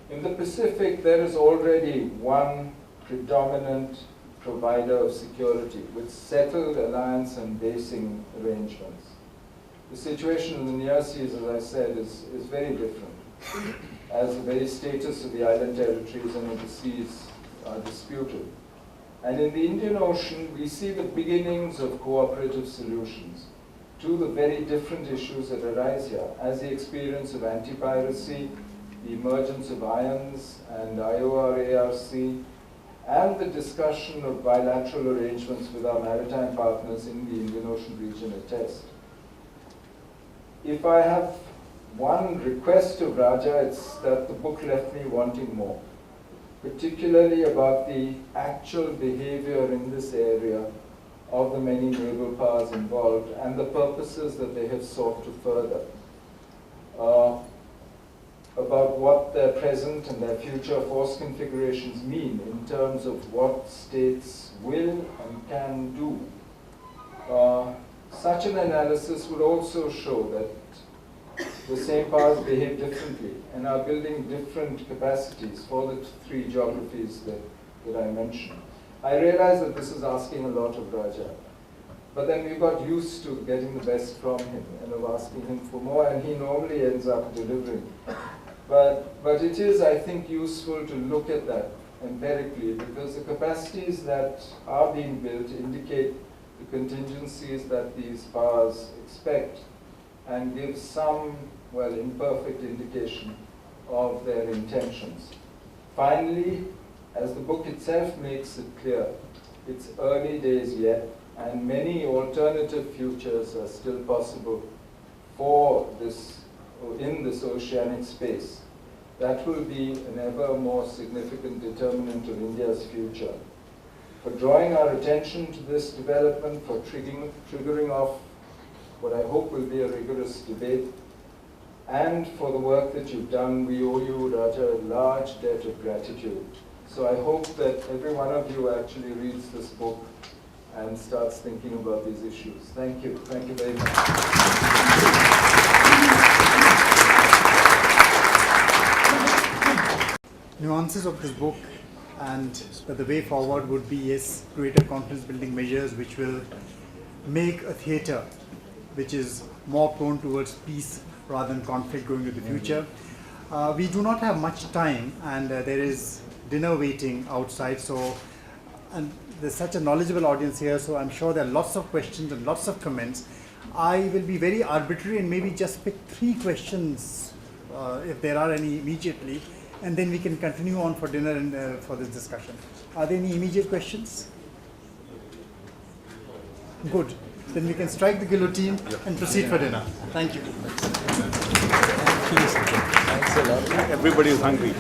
In the Pacific, there is already one predominant provider of security with settled alliance and basing arrangements. The situation in the near seas, as I said, is very different, as the very status of the island territories and of the seas are disputed. And in the Indian Ocean, we see the beginnings of cooperative solutions to the very different issues that arise here, as the experience of anti-piracy, the emergence of IONS and IOR-ARC, and the discussion of bilateral arrangements with our maritime partners in the Indian Ocean region attest. If I have one request of Raja, it's that the book left me wanting more. particularly about the actual behavior in this area of the many naval powers involved and the purposes that they have sought to further. About what their present and their future force configurations mean in terms of what states will and can do. Such an analysis would also show that the same powers behave differently and are building different capacities for the three geographies that I mentioned. I realize that this is asking a lot of Raja, but then we got used to getting the best from him and of asking him for more, and he normally ends up delivering. But it is, I think, useful to look at that empirically, because the capacities that are being built indicate the contingencies that these powers expect and give some, well, imperfect indication of their intentions. Finally, as the book itself makes it clear, it's early days yet, and many alternative futures are still possible for this, in this oceanic space. That will be an ever more significant determinant of India's future. For drawing our attention to this development, for triggering off what I hope will be a rigorous debate, and for the work that you've done, we owe you, Raja, a large debt of gratitude. So I hope that every one of you actually reads this book and starts thinking about these issues. Thank you. Thank you very much. Nuances of this book and the way forward would be, yes, greater confidence building measures which will make a theatre which is more prone towards peace rather than conflict going into the future. We do not have much time, and there is dinner waiting outside, so, and there's such a knowledgeable audience here, so I'm sure there are lots of questions and lots of comments. I will be very arbitrary and maybe just pick 3 questions if there are any immediately, and then we can continue on for dinner and for this discussion. Are there any immediate questions? Good. Then we can strike the guillotine and proceed for dinner. Thank you. Everybody is hungry.